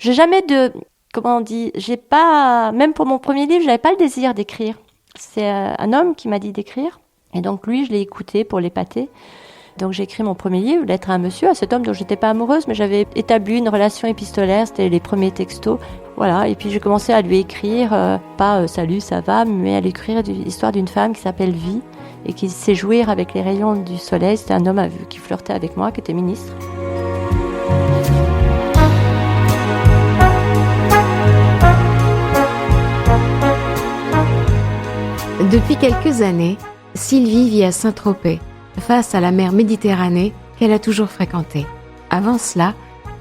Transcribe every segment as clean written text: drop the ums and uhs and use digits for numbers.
J'ai jamais de, comment on dit, j'ai pas, même pour mon premier livre, j'avais pas le désir d'écrire. C'est un homme qui m'a dit d'écrire. Et donc lui, je l'ai écouté pour l'épater. Donc j'ai écrit mon premier livre, Lettre à un monsieur, à cet homme dont j'étais pas amoureuse, mais j'avais établi une relation épistolaire, c'était les premiers textos. Voilà, et puis j'ai commencé à lui écrire, pas salut, ça va, mais à lui écrire l'histoire d'une femme qui s'appelle Vie et qui sait jouir avec les rayons du soleil. C'était un homme qui flirtait avec moi, qui était ministre. Depuis quelques années, Sylvie vit à Saint-Tropez, face à la mer Méditerranée qu'elle a toujours fréquentée. Avant cela,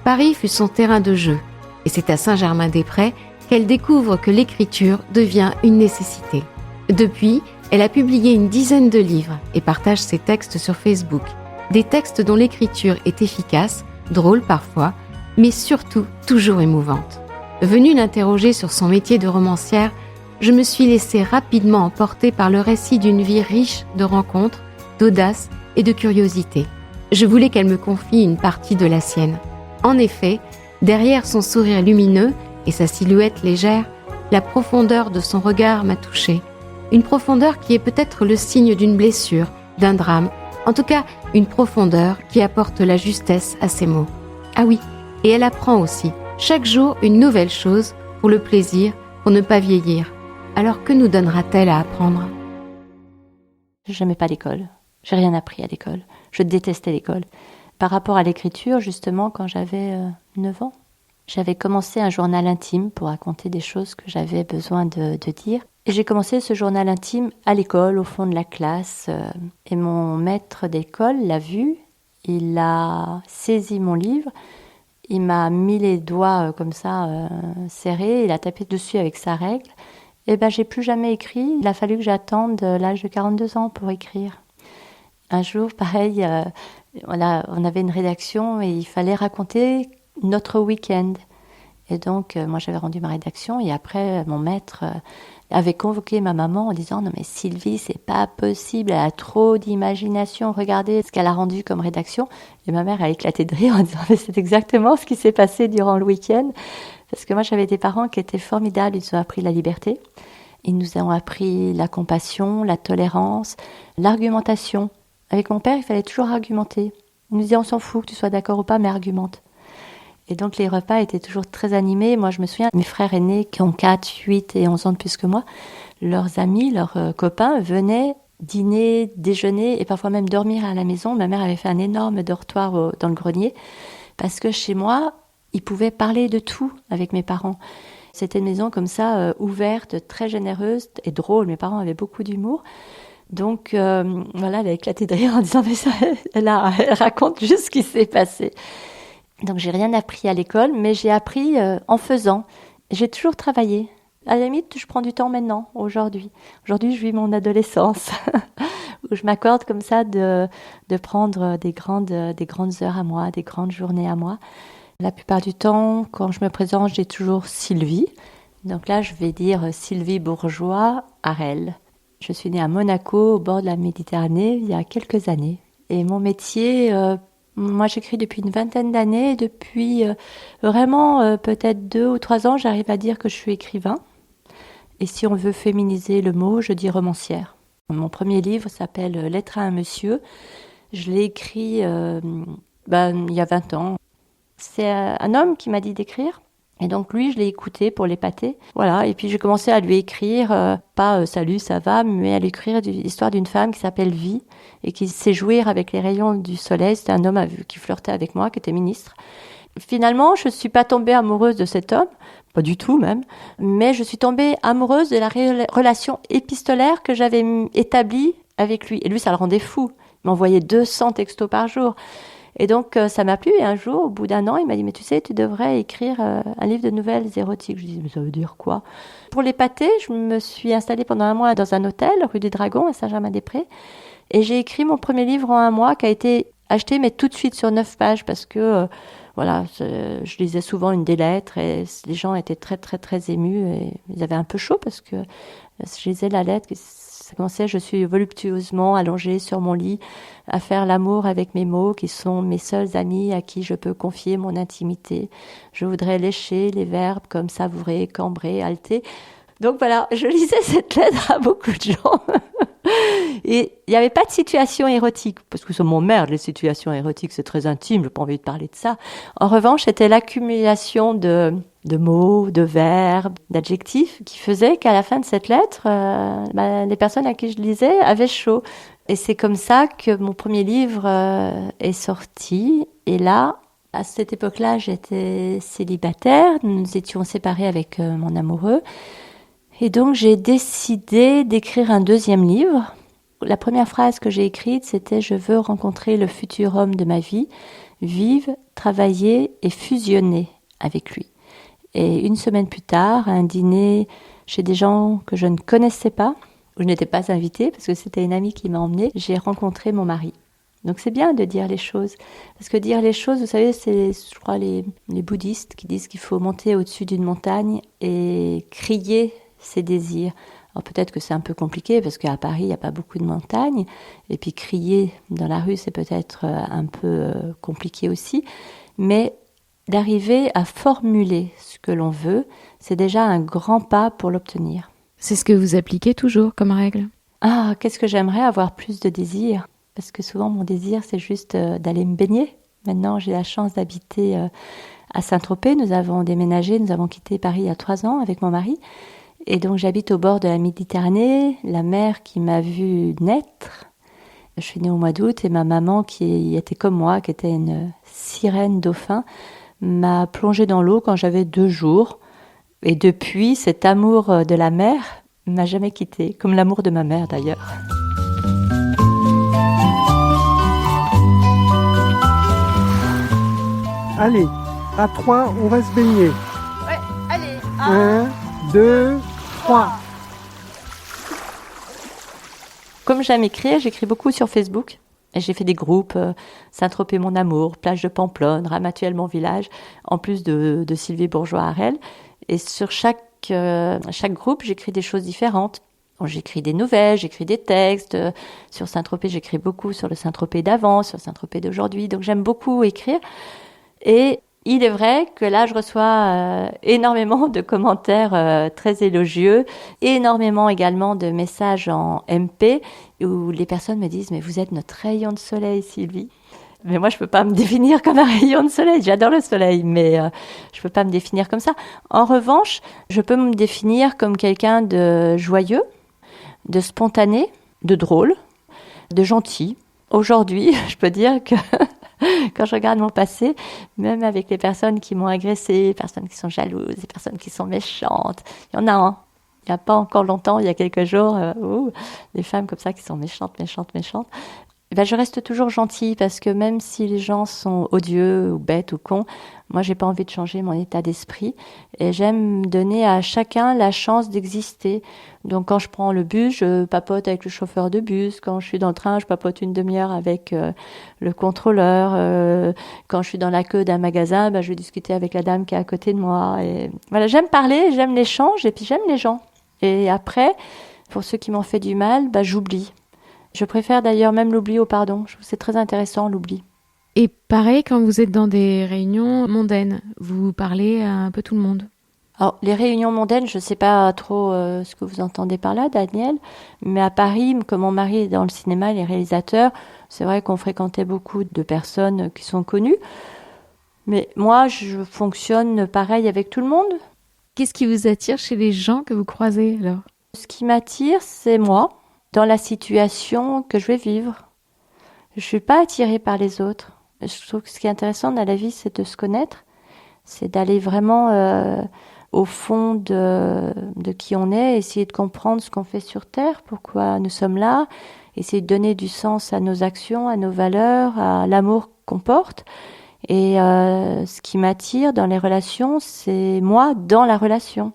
Paris fut son terrain de jeu, et c'est à Saint-Germain-des-Prés qu'elle découvre que l'écriture devient une nécessité. Depuis, elle a publié une dizaine de livres et partage ses textes sur Facebook. Des textes dont l'écriture est efficace, drôle parfois, mais surtout toujours émouvante. Venue l'interroger sur son métier de romancière, je me suis laissée rapidement emporter par le récit d'une vie riche de rencontres, d'audace et de curiosité. Je voulais qu'elle me confie une partie de la sienne. En effet, derrière son sourire lumineux et sa silhouette légère, la profondeur de son regard m'a touchée. Une profondeur qui est peut-être le signe d'une blessure, d'un drame, en tout cas une profondeur qui apporte la justesse à ses mots. Ah oui, et elle apprend aussi, chaque jour une nouvelle chose, pour le plaisir, pour ne pas vieillir. Alors que nous donnera-t-elle à apprendre ? J'aimais pas l'école. J'ai rien appris à l'école. Je détestais l'école. Par rapport à l'écriture, justement, quand j'avais 9 ans, j'avais commencé un journal intime pour raconter des choses que j'avais besoin de dire. Et j'ai commencé ce journal intime à l'école, au fond de la classe. Et mon maître d'école l'a vu. Il a saisi mon livre. Il m'a mis les doigts comme ça, serrés. Il a tapé dessus avec sa règle. Et ben, j'ai plus jamais écrit. Il a fallu que j'attende l'âge de 42 ans pour écrire. Un jour, pareil, on avait une rédaction et il fallait raconter notre week-end. Et donc, moi, j'avais rendu ma rédaction et après, mon maître avait convoqué ma maman en disant « Non mais Sylvie, c'est pas possible, elle a trop d'imagination, regardez ce qu'elle a rendu comme rédaction. » Et ma mère a éclaté de rire en disant « Mais c'est exactement ce qui s'est passé durant le week-end. » Parce que moi, j'avais des parents qui étaient formidables, ils nous ont appris la liberté. Ils nous ont appris la compassion, la tolérance, l'argumentation. Avec mon père, il fallait toujours argumenter. Il nous disait, on s'en fout que tu sois d'accord ou pas, mais argumente. Et donc les repas étaient toujours très animés. Moi, je me souviens, mes frères aînés qui ont 4, 8 et 11 ans de plus que moi, leurs amis, leurs copains venaient dîner, déjeuner et parfois même dormir à la maison. Ma mère avait fait un énorme dortoir dans le grenier parce que chez moi, ils pouvaient parler de tout avec mes parents. C'était une maison comme ça, ouverte, très généreuse et drôle. Mes parents avaient beaucoup d'humour. Donc voilà, elle a éclaté de rire en disant mais ça, elle raconte juste ce qui s'est passé. Donc j'ai rien appris à l'école, mais j'ai appris en faisant. J'ai toujours travaillé. À la limite, je prends du temps maintenant, aujourd'hui. Aujourd'hui, je vis mon adolescence, où je m'accorde comme ça de prendre des grandes heures à moi, des grandes journées à moi. La plupart du temps, quand je me présente, j'ai toujours Sylvie. Donc là, je vais dire Sylvie Bourgeois, Arel. Je suis née à Monaco, au bord de la Méditerranée, il y a quelques années. Et mon métier, moi j'écris depuis une vingtaine d'années. Depuis vraiment peut-être 2 ou 3 ans, j'arrive à dire que je suis écrivain. Et si on veut féminiser le mot, je dis romancière. Mon premier livre s'appelle Lettre à un monsieur. Je l'ai écrit il y a 20 ans. C'est un homme qui m'a dit d'écrire. Et donc lui, je l'ai écouté pour l'épater. Voilà, et puis j'ai commencé à lui écrire, pas salut, ça va, mais à lui écrire l'histoire d'une femme qui s'appelle Vie et qui sait jouir avec les rayons du soleil. C'était un homme qui flirtait avec moi, qui était ministre. Finalement, je ne suis pas tombée amoureuse de cet homme, pas du tout même, mais je suis tombée amoureuse de la relation épistolaire que j'avais établie avec lui. Et lui, ça le rendait fou. Il m'envoyait 200 textos par jour. Et donc, ça m'a plu. Et un jour, au bout d'1 an, il m'a dit « Mais tu sais, tu devrais écrire un livre de nouvelles érotiques. » Je lui dis « Mais ça veut dire quoi ?» Pour l'épater, je me suis installée pendant 1 mois dans un hôtel, rue du Dragon, à Saint-Germain-des-Prés. Et j'ai écrit mon premier livre en 1 mois, qui a été acheté, mais tout de suite sur 9 pages, parce que, je lisais souvent une des lettres, et les gens étaient très, très, très émus. Et ils avaient un peu chaud, parce que je lisais la lettre, Ça commençait, je suis voluptueusement allongée sur mon lit à faire l'amour avec mes mots qui sont mes seuls amis à qui je peux confier mon intimité. Je voudrais lécher les verbes comme savourer, cambrer, halter. Donc voilà, je lisais cette lettre à beaucoup de gens. Et il n'y avait pas de situation érotique, parce que ça m'emmerde, les situations érotiques, c'est très intime, j'ai pas envie de parler de ça. En revanche, c'était l'accumulation de mots, de verbes, d'adjectifs qui faisait qu'à la fin de cette lettre, les personnes à qui je lisais avaient chaud. Et c'est comme ça que mon premier livre est sorti. Et là, à cette époque-là, j'étais célibataire, nous étions séparés avec mon amoureux. Et donc, j'ai décidé d'écrire un deuxième livre. La première phrase que j'ai écrite, c'était « Je veux rencontrer le futur homme de ma vie, vivre, travailler et fusionner avec lui ». Et une semaine plus tard, à un dîner chez des gens que je ne connaissais pas, où je n'étais pas invitée, parce que c'était une amie qui m'a emmenée, j'ai rencontré mon mari. Donc c'est bien de dire les choses. Parce que dire les choses, vous savez, c'est, je crois, les bouddhistes qui disent qu'il faut monter au-dessus d'une montagne et crier ses désirs. Alors peut-être que c'est un peu compliqué parce qu'à Paris, il n'y a pas beaucoup de montagnes. Et puis crier dans la rue, c'est peut-être un peu compliqué aussi. Mais d'arriver à formuler ce que l'on veut, c'est déjà un grand pas pour l'obtenir. C'est ce que vous appliquez toujours comme règle? Ah, qu'est-ce que j'aimerais avoir plus de désirs. Parce que souvent, mon désir, c'est juste d'aller me baigner. Maintenant, j'ai la chance d'habiter à Saint-Tropez. Nous avons déménagé, nous avons quitté Paris il y a 3 ans avec mon mari. Et donc j'habite au bord de la Méditerranée, la mer qui m'a vue naître. Je suis née au mois d'août et ma maman, qui était comme moi, qui était une sirène dauphin, m'a plongée dans l'eau quand j'avais 2 jours. Et depuis, cet amour de la mer m'a jamais quitté, comme l'amour de ma mère d'ailleurs. Allez, à 3, on va se baigner. Ouais, allez. 1, 2, 3. Comme j'aime écrire, j'écris beaucoup sur Facebook. Et j'ai fait des groupes, Saint-Tropez mon amour, plage de Pamplonne, Ramatuelle mon village, en plus de Sylvie Bourgeois-Harel. Et sur chaque groupe, j'écris des choses différentes. Bon, j'écris des nouvelles, j'écris des textes. Sur Saint-Tropez, j'écris beaucoup sur le Saint-Tropez d'avant, sur Saint-Tropez d'aujourd'hui. Donc j'aime beaucoup écrire. Et il est vrai que là, je reçois énormément de commentaires très élogieux, énormément également de messages en MP où les personnes me disent « Mais vous êtes notre rayon de soleil, Sylvie ». Mais moi, je peux pas me définir comme un rayon de soleil. J'adore le soleil, mais je peux pas me définir comme ça. En revanche, je peux me définir comme quelqu'un de joyeux, de spontané, de drôle, de gentil. Aujourd'hui, je peux dire que quand je regarde mon passé, même avec les personnes qui m'ont agressée, les personnes qui sont jalouses, les personnes qui sont méchantes, il y en a un. Il n'y a pas encore longtemps, il y a quelques jours, des femmes comme ça qui sont méchantes. Je reste toujours gentille parce que même si les gens sont odieux ou bêtes ou cons, moi j'ai pas envie de changer mon état d'esprit et j'aime donner à chacun la chance d'exister. Donc quand je prends le bus, je papote avec le chauffeur de bus. Quand je suis dans le train, je papote une demi-heure avec le contrôleur. Quand je suis dans la queue d'un magasin, je vais discuter avec la dame qui est à côté de moi. Et voilà, j'aime parler, j'aime l'échange et puis j'aime les gens. Et après, pour ceux qui m'ont fait du mal, j'oublie. Je préfère d'ailleurs même l'oubli au pardon. Je trouve que c'est très intéressant, l'oubli. Et pareil, quand vous êtes dans des réunions mondaines, vous parlez à un peu tout le monde? Alors, les réunions mondaines, je ne sais pas trop ce que vous entendez par là, Daniel, mais à Paris, comme mon mari est dans le cinéma, les réalisateurs, c'est vrai qu'on fréquentait beaucoup de personnes qui sont connues. Mais moi, je fonctionne pareil avec tout le monde. Qu'est-ce qui vous attire chez les gens que vous croisez alors? Ce qui m'attire, c'est moi, dans la situation que je vais vivre. Je ne suis pas attirée par les autres. Je trouve que ce qui est intéressant dans la vie, c'est de se connaître, c'est d'aller vraiment au fond de qui on est, essayer de comprendre ce qu'on fait sur Terre, pourquoi nous sommes là, essayer de donner du sens à nos actions, à nos valeurs, à l'amour qu'on porte. Et ce qui m'attire dans les relations, c'est moi dans la relation.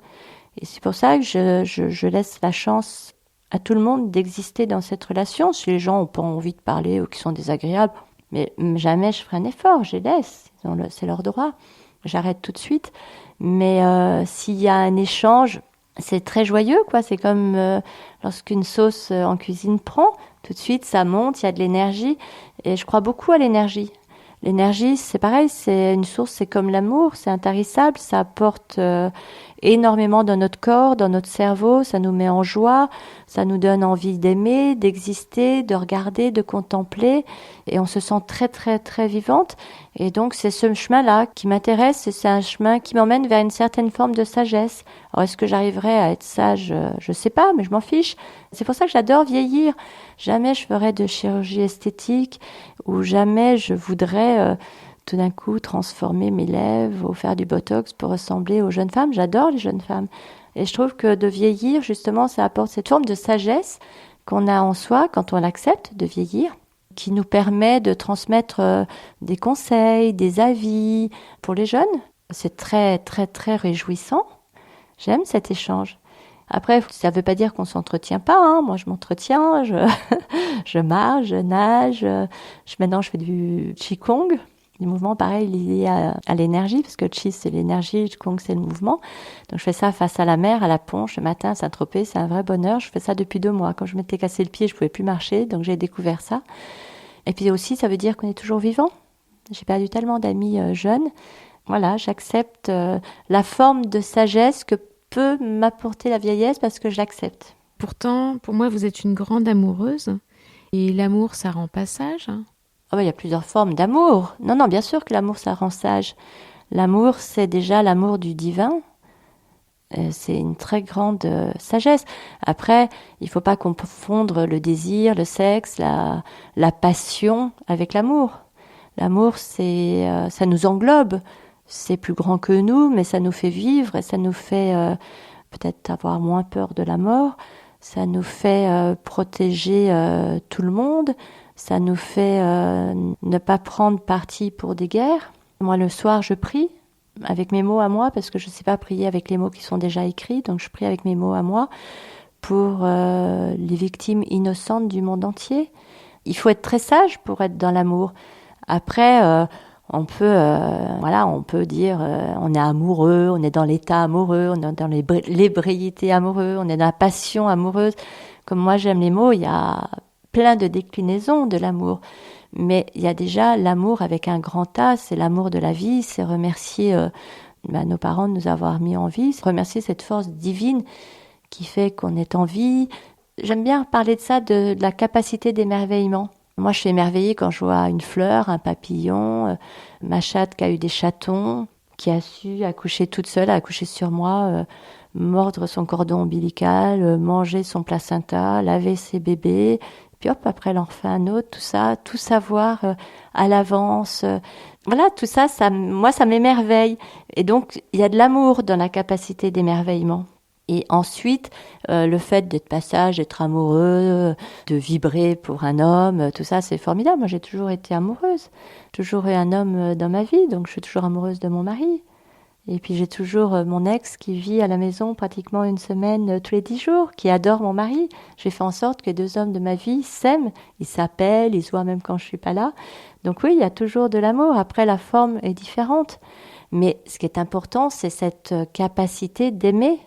Et c'est pour ça que je laisse la chance à tout le monde d'exister dans cette relation. Si les gens n'ont pas envie de parler ou qui sont désagréables, mais jamais je ferai un effort, je les laisse. C'est leur droit. J'arrête tout de suite. Mais s'il y a un échange, c'est très joyeux, quoi. C'est comme lorsqu'une sauce en cuisine prend, tout de suite ça monte, il y a de l'énergie. Et je crois beaucoup à l'énergie. L'énergie, c'est pareil, c'est une source, c'est comme l'amour, c'est intarissable, ça apporte énormément dans notre corps, dans notre cerveau, ça nous met en joie, ça nous donne envie d'aimer, d'exister, de regarder, de contempler, et on se sent très très très vivante. Et donc c'est ce chemin-là qui m'intéresse, et c'est un chemin qui m'emmène vers une certaine forme de sagesse. Alors est-ce que j'arriverai à être sage? Je sais pas, mais je m'en fiche. C'est pour ça que j'adore vieillir. Jamais je ferai de chirurgie esthétique, ou jamais je voudrais tout d'un coup transformer mes lèvres ou faire du botox pour ressembler aux jeunes femmes. J'adore les jeunes femmes. Et je trouve que de vieillir, justement, ça apporte cette forme de sagesse qu'on a en soi quand on l'accepte de vieillir, qui nous permet de transmettre des conseils, des avis pour les jeunes. C'est très, très, très réjouissant. J'aime cet échange. Après, ça ne veut pas dire qu'on s'entretient pas, hein. Moi, je m'entretiens, je marche, je nage. Maintenant, je fais du Qigong. Du mouvement, pareil, lié à l'énergie, parce que le Qi, c'est l'énergie, le Qigong, c'est le mouvement. Donc, je fais ça face à la mer, à la Ponche, le matin, à Saint-Tropez. C'est un vrai bonheur. Je fais ça depuis 2 mois. Quand je m'étais cassé le pied, je pouvais plus marcher. Donc, j'ai découvert ça. Et puis aussi, ça veut dire qu'on est toujours vivant. J'ai perdu tellement d'amis jeunes. Voilà, j'accepte la forme de sagesse que peut m'apporter la vieillesse parce que je l'accepte. Pourtant, pour moi, vous êtes une grande amoureuse. Et l'amour, ça rend pas sage. Oh, il y a plusieurs formes d'amour. Non, bien sûr que l'amour, ça rend sage. L'amour, c'est déjà l'amour du divin. C'est une très grande sagesse. Après, il ne faut pas confondre le désir, le sexe, la passion avec l'amour. L'amour, ça nous englobe. C'est plus grand que nous, mais ça nous fait vivre et ça nous fait peut-être avoir moins peur de la mort. Ça nous fait protéger tout le monde. Ça nous fait ne pas prendre parti pour des guerres. Moi, le soir, je prie avec mes mots à moi, parce que je ne sais pas prier avec les mots qui sont déjà écrits, donc je prie avec mes mots à moi pour les victimes innocentes du monde entier. Il faut être très sage pour être dans l'amour. Après, on peut dire on est amoureux, on est dans l'état amoureux, on est dans l'ébréité amoureuse, on est dans la passion amoureuse. Comme moi, j'aime les mots, il y a plein de déclinaisons de l'amour. Mais il y a déjà l'amour avec un grand A, c'est l'amour de la vie, c'est remercier nos parents de nous avoir mis en vie, c'est remercier cette force divine qui fait qu'on est en vie. J'aime bien parler de ça, de la capacité d'émerveillement. Moi, je suis émerveillée quand je vois une fleur, un papillon, ma chatte qui a eu des chatons, qui a su accoucher toute seule, accoucher sur moi, mordre son cordon ombilical, manger son placenta, laver ses bébés. Puis hop, après elle en refait un autre, tout ça, tout savoir à l'avance. Voilà, tout ça, moi, ça m'émerveille. Et donc, il y a de l'amour dans la capacité d'émerveillement. Et ensuite, le fait d'être passage, d'être amoureux, de vibrer pour un homme, tout ça, c'est formidable. Moi, j'ai toujours été amoureuse. Toujours eu un homme dans ma vie, donc je suis toujours amoureuse de mon mari. Et puis j'ai toujours mon ex qui vit à la maison pratiquement une semaine tous les 10 jours, qui adore mon mari. J'ai fait en sorte que 2 hommes de ma vie s'aiment, ils s'appellent, ils se voient même quand je suis pas là. Donc oui, il y a toujours de l'amour. Après, la forme est différente. Mais ce qui est important, c'est cette capacité d'aimer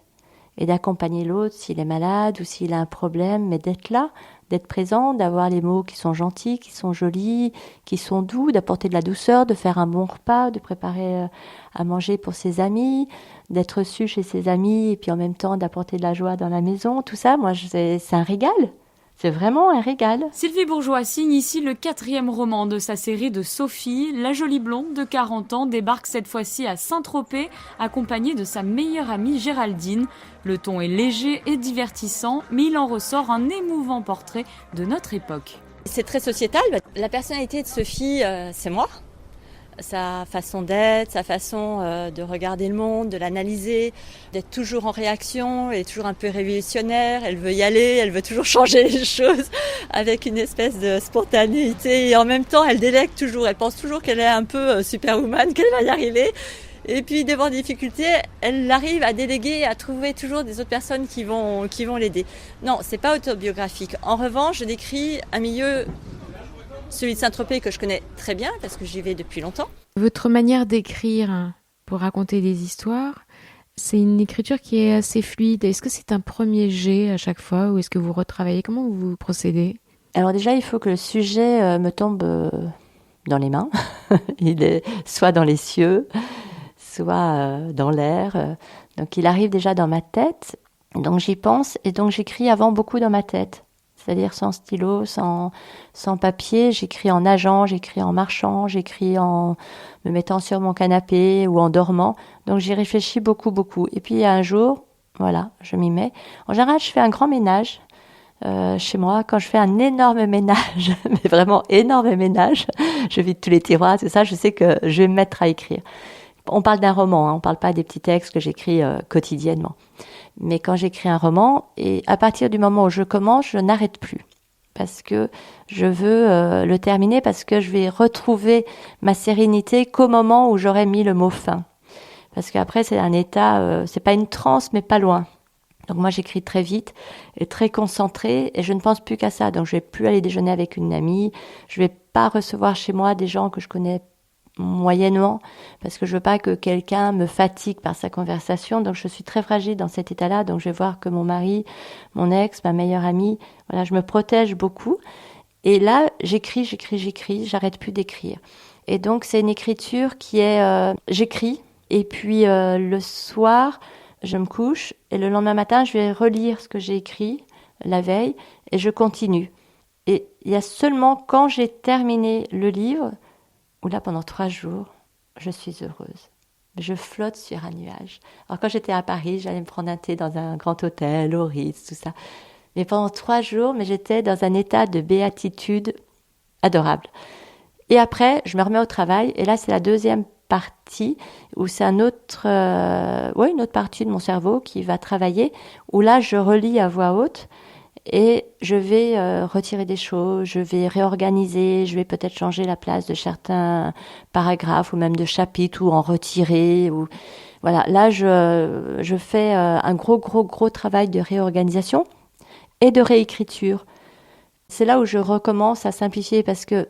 et d'accompagner l'autre s'il est malade ou s'il a un problème, mais d'être là, d'être présent, d'avoir les mots qui sont gentils, qui sont jolis, qui sont doux, d'apporter de la douceur, de faire un bon repas, de préparer à manger pour ses amis, d'être reçu chez ses amis et puis en même temps d'apporter de la joie dans la maison. Tout ça, moi, c'est un régal. C'est vraiment un régal. Sylvie Bourgeois signe ici le 4e roman de sa série de Sophie. La jolie blonde de 40 ans débarque cette fois-ci à Saint-Tropez, accompagnée de sa meilleure amie Géraldine. Le ton est léger et divertissant, mais il en ressort un émouvant portrait de notre époque. C'est très sociétal. La personnalité de Sophie, c'est moi. Sa façon d'être, sa façon de regarder le monde, de l'analyser, d'être toujours en réaction, elle est toujours un peu révolutionnaire, elle veut y aller, elle veut toujours changer les choses avec une espèce de spontanéité et en même temps elle délègue toujours, elle pense toujours qu'elle est un peu superwoman, qu'elle va y arriver et puis devant des difficultés, elle arrive à déléguer, à trouver toujours des autres personnes qui vont l'aider. Non, c'est pas autobiographique. En revanche, je décris un milieu, celui de Saint-Tropez, que je connais très bien parce que j'y vais depuis longtemps. Votre manière d'écrire pour raconter des histoires, C'est une écriture qui est assez fluide. Est-ce que c'est un premier jet à chaque fois ou est-ce que vous retravaillez? Comment vous procédez? Alors déjà, il faut que le sujet me tombe dans les mains. Il est soit dans les cieux, soit dans l'air. Donc il arrive déjà dans ma tête. Donc j'y pense et donc j'écris avant beaucoup dans ma tête. C'est-à-dire sans stylo, sans papier. J'écris en nageant, j'écris en marchant, j'écris en me mettant sur mon canapé ou en dormant. Donc j'y réfléchis beaucoup, beaucoup. Et puis un jour, voilà, je m'y mets. En général, je fais un grand ménage. Chez moi, quand je fais un énorme ménage, mais vraiment énorme ménage, je vide tous les tiroirs, tout ça, je sais que je vais me mettre à écrire. On parle d'un roman, on parle pas des petits textes que j'écris quotidiennement. Mais quand j'écris un roman, et à partir du moment où je commence, je n'arrête plus. Parce que je veux le terminer, parce que je vais retrouver ma sérénité qu'au moment où j'aurai mis le mot fin. Parce qu'après, c'est un état, c'est pas une transe, mais pas loin. Donc moi, j'écris très vite et très concentrée et je ne pense plus qu'à ça. Donc je vais plus aller déjeuner avec une amie, je vais pas recevoir chez moi des gens que je connais moyennement parce que je veux pas que quelqu'un me fatigue par sa conversation. Donc je suis très fragile dans cet état-là. Donc je vais voir que mon mari, mon ex, ma meilleure amie, voilà, je me protège beaucoup. Et là, j'écris, j'arrête plus d'écrire. Et donc c'est une écriture qui est, j'écris et puis le soir, je me couche et le lendemain matin, je vais relire ce que j'ai écrit la veille et je continue. Et il y a seulement quand j'ai terminé le livre, où là pendant 3 jours, je suis heureuse. Je flotte sur un nuage. Alors quand j'étais à Paris, j'allais me prendre un thé dans un grand hôtel, au Ritz, tout ça. Mais pendant 3 jours, j'étais dans un état de béatitude adorable. Et après, je me remets au travail et là c'est la deuxième partie où c'est une autre partie de mon cerveau qui va travailler où là je relis à voix haute et je vais retirer des choses, je vais réorganiser, je vais peut-être changer la place de certains paragraphes ou même de chapitres ou en retirer ou voilà, là je fais un gros travail de réorganisation et de réécriture. C'est là où je recommence à simplifier parce que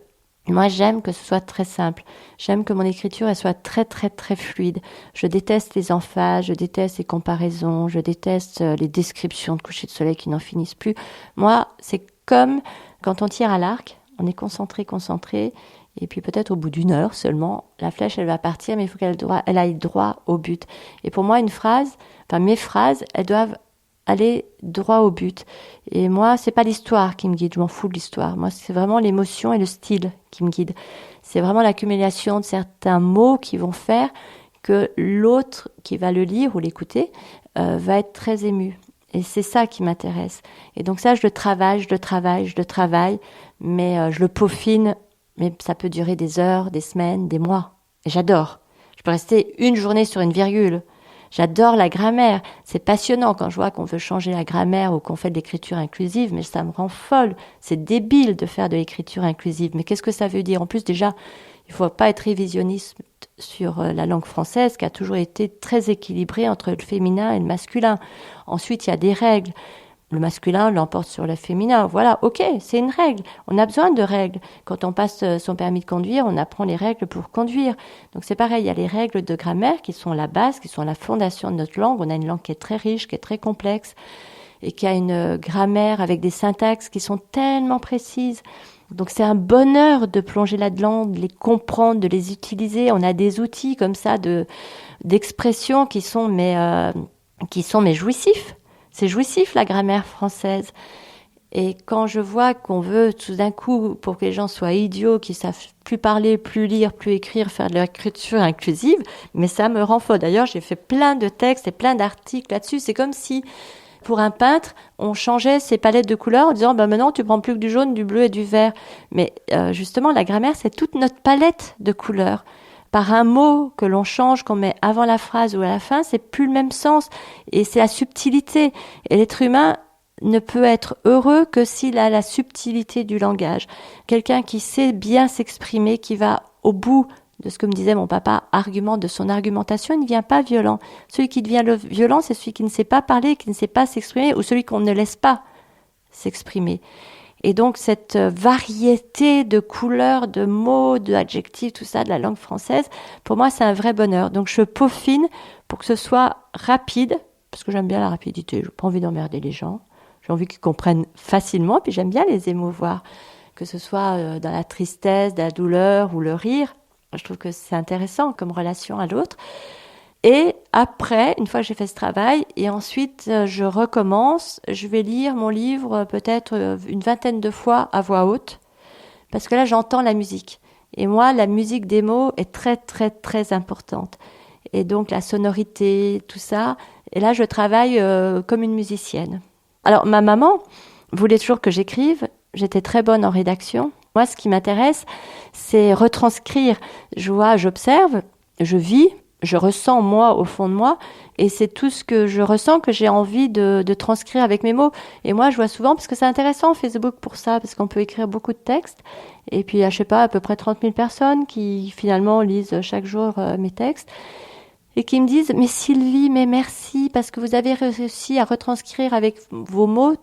moi, j'aime que ce soit très simple. J'aime que mon écriture elle soit très, très, très fluide. Je déteste les emphases, je déteste les comparaisons, je déteste les descriptions de coucher de soleil qui n'en finissent plus. Moi, c'est comme quand on tire à l'arc, on est concentré, et puis peut-être au bout d'1 heure seulement, la flèche, elle va partir, mais il faut qu'elle aille droit au but. Et pour moi, mes phrases, elles doivent aller droit au but. Et moi, c'est pas l'histoire qui me guide, je m'en fous de l'histoire. Moi, c'est vraiment l'émotion et le style qui me guide. C'est vraiment l'accumulation de certains mots qui vont faire que l'autre qui va le lire ou l'écouter va être très ému. Et c'est ça qui m'intéresse. Et donc ça, je le travaille, mais je le peaufine, mais ça peut durer des heures, des semaines, des mois. Et j'adore. Je peux rester 1 journée sur une virgule. J'adore la grammaire. C'est passionnant quand je vois qu'on veut changer la grammaire ou qu'on fait de l'écriture inclusive, mais ça me rend folle. C'est débile de faire de l'écriture inclusive. Mais qu'est-ce que ça veut dire? En plus, déjà, il ne faut pas être révisionniste sur la langue française qui a toujours été très équilibrée entre le féminin et le masculin. Ensuite, il y a des règles. Le masculin l'emporte sur le féminin. Voilà, ok, c'est une règle. On a besoin de règles. Quand on passe son permis de conduire, on apprend les règles pour conduire. Donc c'est pareil, il y a les règles de grammaire qui sont la base, qui sont la fondation de notre langue. On a une langue qui est très riche, qui est très complexe et qui a une grammaire avec des syntaxes qui sont tellement précises. Donc c'est un bonheur de plonger là-dedans, de les comprendre, de les utiliser. On a des outils comme ça d'expression qui sont mais jouissifs. C'est jouissif, la grammaire française. Et quand je vois qu'on veut tout d'un coup, pour que les gens soient idiots, qu'ils savent plus parler, plus lire, plus écrire, faire de l'écriture inclusive, mais ça me rend folle. D'ailleurs, j'ai fait plein de textes et plein d'articles là-dessus. C'est comme si, pour un peintre, on changeait ses palettes de couleurs en disant, maintenant, tu prends plus que du jaune, du bleu et du vert. Mais justement, la grammaire, c'est toute notre palette de couleurs. Par un mot que l'on change, qu'on met avant la phrase ou à la fin, c'est plus le même sens. Et c'est la subtilité. Et l'être humain ne peut être heureux que s'il a la subtilité du langage. Quelqu'un qui sait bien s'exprimer, qui va au bout de ce que me disait mon papa, de son argumentation, il ne devient pas violent. Celui qui devient violent, c'est celui qui ne sait pas parler, qui ne sait pas s'exprimer, ou celui qu'on ne laisse pas s'exprimer. Et donc cette variété de couleurs, de mots, d'adjectifs, tout ça, de la langue française, pour moi c'est un vrai bonheur. Donc je peaufine pour que ce soit rapide, parce que j'aime bien la rapidité, j'ai pas envie d'emmerder les gens, j'ai envie qu'ils comprennent facilement, puis j'aime bien les émouvoir, que ce soit dans la tristesse, la douleur ou le rire. Je trouve que c'est intéressant comme relation à l'autre. Et après, une fois que j'ai fait ce travail, et ensuite je recommence, je vais lire mon livre peut-être une vingtaine de fois à voix haute, parce que là j'entends la musique. Et moi, la musique des mots est très très très importante. Et donc la sonorité, tout ça. Et là je travaille comme une musicienne. Alors ma maman voulait toujours que j'écrive, j'étais très bonne en rédaction. Moi ce qui m'intéresse, c'est retranscrire. Je vois, j'observe, je vis, je ressens moi au fond de moi, et c'est tout ce que je ressens que j'ai envie de transcrire avec mes mots. Et moi je vois souvent, parce que c'est intéressant Facebook pour ça, parce qu'on peut écrire beaucoup de textes, et puis je sais pas, à peu près 30 000 personnes qui finalement lisent chaque jour mes textes, et qui me disent « Mais Sylvie, mais merci, parce que vous avez réussi à retranscrire avec vos mots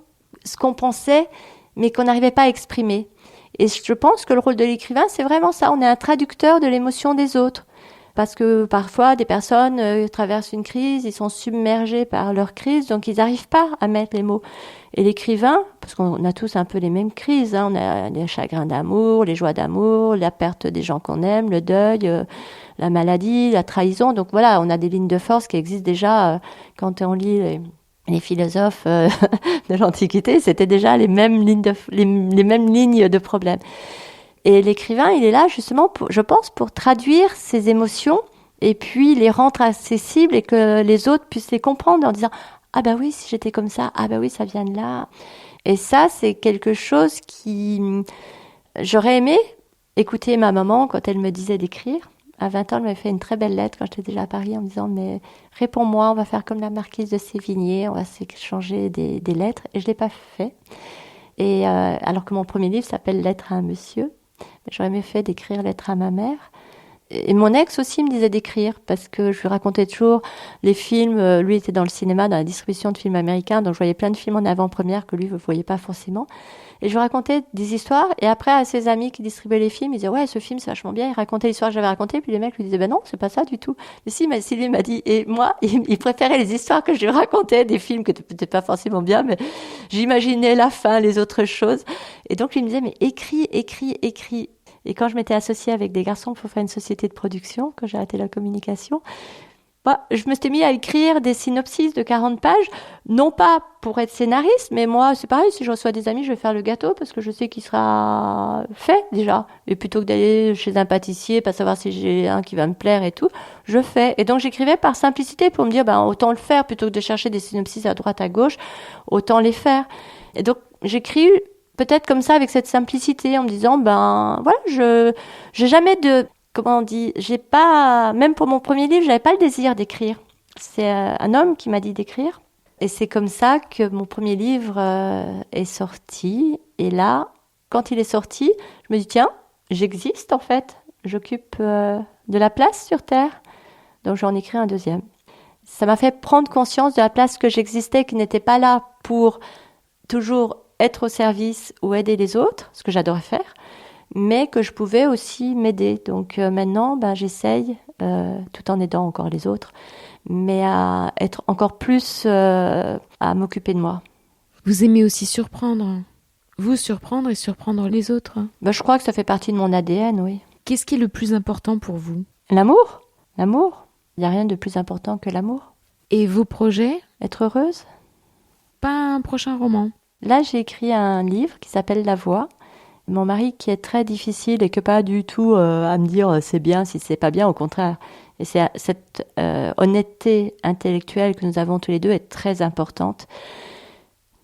ce qu'on pensait, mais qu'on n'arrivait pas à exprimer. » Et je pense que le rôle de l'écrivain, c'est vraiment ça, on est un traducteur de l'émotion des autres. Parce que parfois, des personnes traversent une crise, ils sont submergés par leur crise, donc ils n'arrivent pas à mettre les mots. Et l'écrivain, parce qu'on a tous un peu les mêmes crises, hein, on a les chagrins d'amour, les joies d'amour, la perte des gens qu'on aime, le deuil, la maladie, la trahison. Donc voilà, on a des lignes de force qui existent déjà quand on lit les philosophes de l'Antiquité, c'était déjà les mêmes lignes les mêmes lignes de problèmes. Et l'écrivain, il est là justement, je pense, pour traduire ces émotions et puis les rendre accessibles et que les autres puissent les comprendre en disant « Ah bah oui, si j'étais comme ça, ah bah oui, ça vient de là. » Et ça, c'est quelque chose qui... J'aurais aimé écouter ma maman quand elle me disait d'écrire. À 20 ans, elle m'avait fait une très belle lettre quand j'étais déjà à Paris en me disant « Mais réponds-moi, on va faire comme la marquise de Sévigné, on va s'échanger des lettres. » Et je ne l'ai pas fait. Et alors que mon premier livre s'appelle « Lettre à un monsieur ». J'aurais aimé fait d'écrire Lettre à ma mère. Et mon ex aussi me disait d'écrire parce que je lui racontais toujours les films. Lui était dans le cinéma, dans la distribution de films américains, donc je voyais plein de films en avant-première que lui ne voyait pas forcément. Et je lui racontais des histoires et après à ses amis qui distribuaient les films, ils disaient « Ouais, ce film c'est vachement bien ». Il racontait l'histoire que j'avais racontée, puis les mecs lui disaient « Ben non, c'est pas ça du tout ». Mais si, lui m'a dit, et moi, il préférait les histoires que je lui racontais, des films qui étaient peut-être pas forcément bien, mais j'imaginais la fin, les autres choses. Et donc il me disait « Mais écris ». Et quand je m'étais associée avec des garçons pour faire une société de production, quand j'ai arrêté la communication, je me suis mis à écrire des synopsis de 40 pages, non pas pour être scénariste, mais moi, c'est pareil, si je reçois des amis, je vais faire le gâteau parce que je sais qu'il sera fait déjà. Et plutôt que d'aller chez un pâtissier, pas savoir si j'ai un qui va me plaire et tout, je fais. Et donc j'écrivais par simplicité pour me dire, autant le faire plutôt que de chercher des synopsis à droite, à gauche, autant les faire. Et donc j'écris peut-être comme ça avec cette simplicité en me disant, j'ai jamais comment on dit, j'ai pas, même pour mon premier livre, j'avais pas le désir d'écrire. C'est un homme qui m'a dit d'écrire. Et c'est comme ça que mon premier livre est sorti. Et là, quand il est sorti, je me dis, tiens, j'existe en fait. J'occupe de la place sur Terre. Donc j'en écris un deuxième. Ça m'a fait prendre conscience de la place que j'existais, qui n'était pas là pour toujours être au service ou aider les autres, ce que j'adorais faire, mais que je pouvais aussi m'aider. Donc maintenant, j'essaye, tout en aidant encore les autres, mais à être encore plus à m'occuper de moi. Vous aimez aussi surprendre. Vous surprendre et surprendre les autres. Je crois que ça fait partie de mon ADN, oui. Qu'est-ce qui est le plus important pour vous ? L'amour. L'amour. Il n'y a rien de plus important que l'amour. Et vos projets ? Être heureuse. Pas un prochain roman ? Là, j'ai écrit un livre qui s'appelle La Voix. Mon mari, qui est très difficile et que pas du tout à me dire c'est bien si c'est pas bien, au contraire. Et c'est cette honnêteté intellectuelle que nous avons tous les deux est très importante.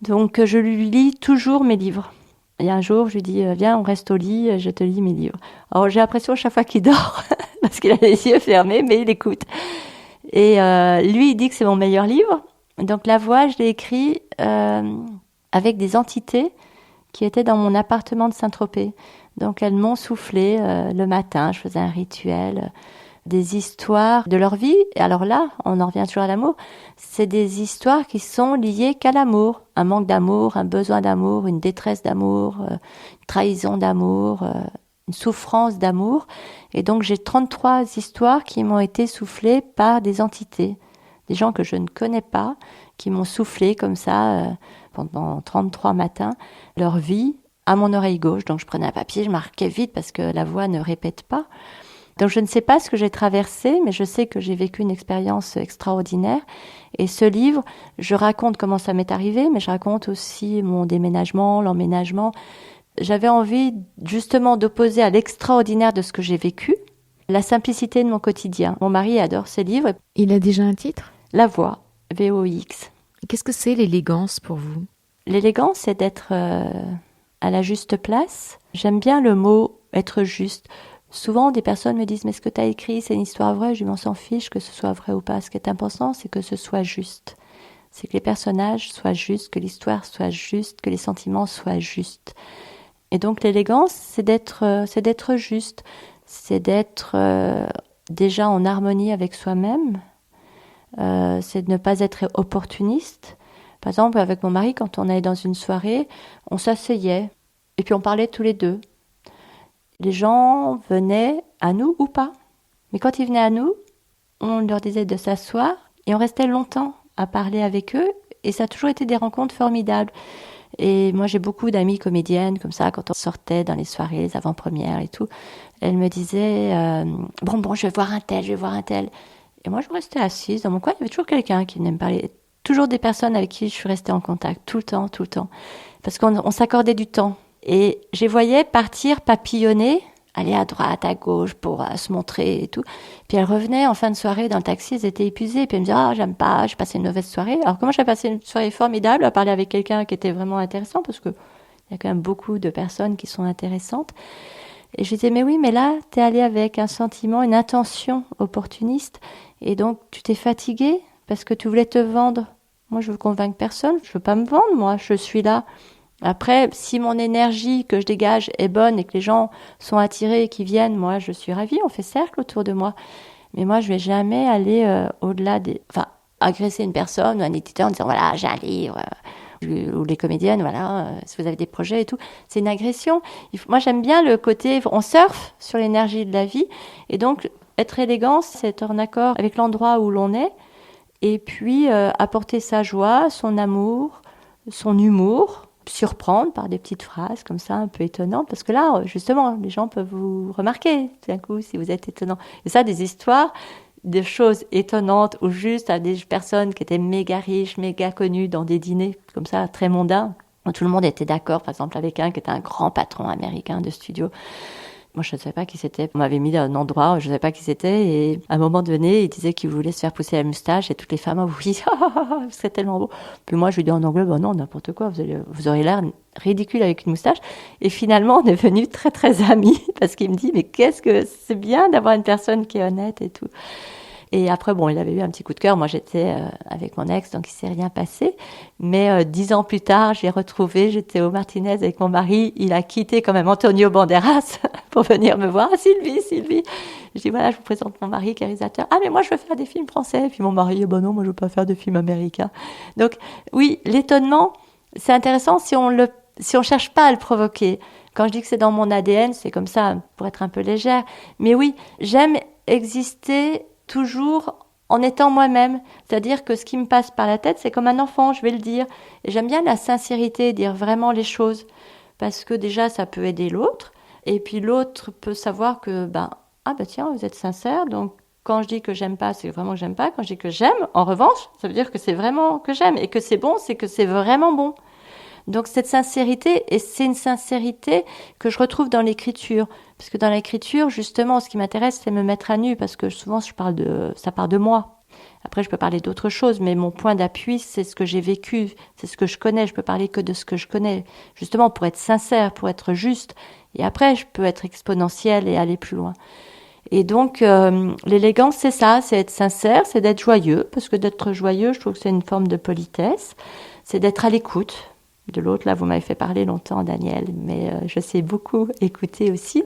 Donc, je lui lis toujours mes livres. Il y a un jour, je lui dis viens, on reste au lit, je te lis mes livres. Alors, j'ai l'impression à chaque fois qu'il dort, parce qu'il a les yeux fermés, mais il écoute. Et lui, il dit que c'est mon meilleur livre. Donc, La Voix, je l'ai écrit avec des entités qui étaient dans mon appartement de Saint-Tropez. Donc elles m'ont soufflé le matin, je faisais un rituel des histoires de leur vie. Et alors là, on en revient toujours à l'amour. C'est des histoires qui sont liées qu'à l'amour. Un manque d'amour, un besoin d'amour, une détresse d'amour, une trahison d'amour, une souffrance d'amour. Et donc j'ai 33 histoires qui m'ont été soufflées par des entités, des gens que je ne connais pas, qui m'ont soufflé comme ça pendant 33 matins leur vie à mon oreille gauche. Donc je prenais un papier, je marquais vite parce que la voix ne répète pas. Donc je ne sais pas ce que j'ai traversé, mais je sais que j'ai vécu une expérience extraordinaire. Et ce livre, je raconte comment ça m'est arrivé, mais je raconte aussi mon déménagement, l'emménagement. J'avais envie justement d'opposer à l'extraordinaire de ce que j'ai vécu, la simplicité de mon quotidien. Mon mari adore ce livre. Il a déjà un titre ? La voix, VOX. Qu'est-ce que c'est l'élégance pour vous ? L'élégance, c'est d'être à la juste place. J'aime bien le mot « être juste ». Souvent, des personnes me disent « Mais ce que tu as écrit, c'est une histoire vraie ?» Je dis « On s'en fiche que ce soit vrai ou pas. Ce qui est important, c'est que ce soit juste. C'est que les personnages soient justes, que l'histoire soit juste, que les sentiments soient justes. » Et donc, l'élégance, c'est d'être juste. C'est d'être déjà en harmonie avec soi-même. C'est de ne pas être opportuniste. Par exemple, avec mon mari, quand on allait dans une soirée, on s'asseyait et puis on parlait tous les deux. Les gens venaient à nous ou pas. Mais quand ils venaient à nous, on leur disait de s'asseoir et on restait longtemps à parler avec eux. Et ça a toujours été des rencontres formidables. Et moi, j'ai beaucoup d'amies comédiennes comme ça, quand on sortait dans les soirées, les avant-premières et tout. Elles me disaient bon, je vais voir un tel. Et moi, je restais assise dans mon coin. Il y avait toujours quelqu'un qui venait me parler. Toujours des personnes avec qui je suis restée en contact, tout le temps. Parce qu'on s'accordait du temps. Et je les voyais partir, papillonner, aller à droite, à gauche pour se montrer et tout. Puis elles revenaient en fin de soirée dans le taxi, elles étaient épuisées. Puis elles me disaient « Ah, j'aime pas, j'ai passé une mauvaise soirée. » Alors que moi, j'ai passé une soirée formidable à parler avec quelqu'un qui était vraiment intéressant, parce qu'il y a quand même beaucoup de personnes qui sont intéressantes. Et je disais « Mais oui, mais là, t'es allé avec un sentiment, une intention opportuniste. Et donc, tu t'es fatiguée parce que tu voulais te vendre. Moi, je veux convaincre personne. Je veux pas me vendre, moi. Je suis là. » Après, si mon énergie que je dégage est bonne et que les gens sont attirés et qui viennent, moi, je suis ravie, on fait cercle autour de moi. Mais moi, je vais jamais aller au-delà agresser une personne ou un éditeur en disant, voilà, j'ai un livre, ou les comédiennes, voilà, si vous avez des projets et tout. C'est une agression. Moi, j'aime bien le côté, on surfe sur l'énergie de la vie. Et donc, être élégant, c'est être en accord avec l'endroit où l'on est. Et puis, apporter sa joie, son amour, son humour, surprendre par des petites phrases comme ça un peu étonnantes, parce que là justement les gens peuvent vous remarquer tout d'un coup si vous êtes étonnant. Et ça, des histoires de choses étonnantes ou juste à des personnes qui étaient méga riches, méga connues dans des dîners comme ça très mondains où tout le monde était d'accord, par exemple avec un qui était un grand patron américain de studio. Moi, je ne savais pas qui c'était. On m'avait mis à un endroit où je ne savais pas qui c'était. Et à un moment donné, il disait qu'il voulait se faire pousser la moustache. Et toutes les femmes, oui, c'est tellement beau. Puis moi, je lui dis en anglais, non, n'importe quoi. Vous aurez l'air ridicule avec une moustache. Et finalement, on est devenus très, très amis. Parce qu'il me dit, mais qu'est-ce que c'est bien d'avoir une personne qui est honnête et tout. Et après, bon, il avait eu un petit coup de cœur. Moi, j'étais avec mon ex, donc il s'est rien passé. Mais 10 ans plus tard, j'ai retrouvé, j'étais au Martinez avec mon mari. Il a quitté quand même Antonio Banderas pour venir me voir. Ah, Sylvie. Je dis, voilà, je vous présente mon mari qui est réalisateur. Ah, mais moi, je veux faire des films français. Puis mon mari, non, moi, je veux pas faire de films américains. Donc, oui, l'étonnement, c'est intéressant si on cherche pas à le provoquer. Quand je dis que c'est dans mon ADN, c'est comme ça, pour être un peu légère. Mais oui, j'aime exister toujours en étant moi-même. C'est-à-dire que ce qui me passe par la tête, c'est comme un enfant, je vais le dire. Et j'aime bien la sincérité, dire vraiment les choses. Parce que déjà, ça peut aider l'autre. Et puis l'autre peut savoir que, tiens, vous êtes sincère. Donc, quand je dis que j'aime pas, c'est vraiment que j'aime pas. Quand je dis que j'aime, en revanche, ça veut dire que c'est vraiment que j'aime. Et que c'est bon, c'est que c'est vraiment bon. Donc cette sincérité, et c'est une sincérité que je retrouve dans l'écriture. Parce que dans l'écriture, justement, ce qui m'intéresse, c'est me mettre à nu, parce que souvent, ça part de moi. Après, je peux parler d'autres choses, mais mon point d'appui, c'est ce que j'ai vécu, c'est ce que je connais. Je peux parler que de ce que je connais, justement, pour être sincère, pour être juste. Et après, je peux être exponentielle et aller plus loin. Et donc, l'élégance, c'est ça, c'est être sincère, c'est d'être joyeux, parce que d'être joyeux, je trouve que c'est une forme de politesse. C'est d'être à l'écoute de l'autre. Là, vous m'avez fait parler longtemps, Daniel, mais je sais beaucoup écouter aussi.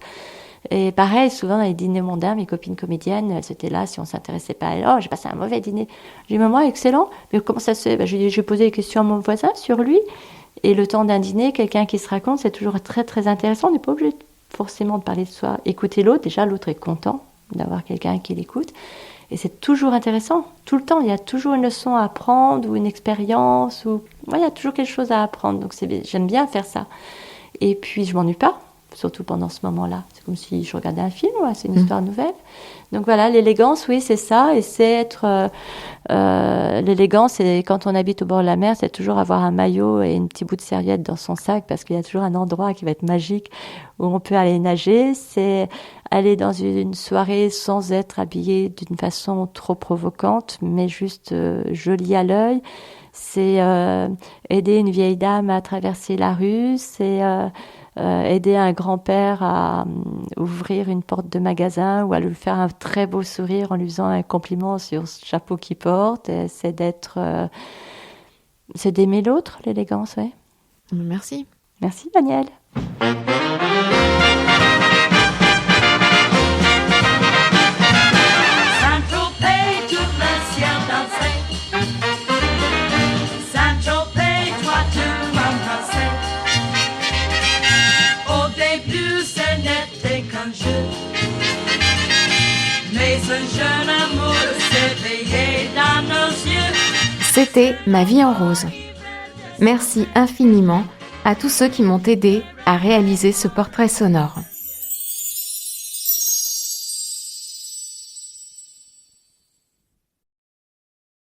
Et pareil, souvent dans les dîners mondains, mes copines comédiennes, elles étaient là, si on s'intéressait pas à elles, oh, j'ai passé un mauvais dîner. J'ai dit, mais moi, excellent. Mais comment ça se fait? J'ai posé des questions à mon voisin sur lui. Et le temps d'un dîner, quelqu'un qui se raconte, c'est toujours très, très intéressant. On n'est pas obligé forcément de parler de soi. Écouter l'autre, déjà, l'autre est content d'avoir quelqu'un qui l'écoute. Et c'est toujours intéressant, tout le temps. Il y a toujours une leçon à apprendre ou une expérience. Il y a toujours quelque chose à apprendre. Donc j'aime bien faire ça. Et puis, je m'ennuie pas. Surtout pendant ce moment-là. C'est comme si je regardais un film, c'est une histoire nouvelle. Donc voilà, l'élégance, oui, c'est ça. Et c'est être... l'élégance, c'est quand on habite au bord de la mer, c'est toujours avoir un maillot et un petit bout de serviette dans son sac parce qu'il y a toujours un endroit qui va être magique où on peut aller nager. C'est aller dans une soirée sans être habillé d'une façon trop provocante, mais juste jolie à l'œil. C'est aider une vieille dame à traverser la rue. C'est... aider un grand-père à ouvrir une porte de magasin ou à lui faire un très beau sourire en lui faisant un compliment sur ce chapeau qu'il porte. Et c'est c'est d'aimer l'autre, l'élégance, ouais. Merci. Merci, Daniel. C'était Ma vie en rose. Merci infiniment à tous ceux qui m'ont aidé à réaliser ce portrait sonore.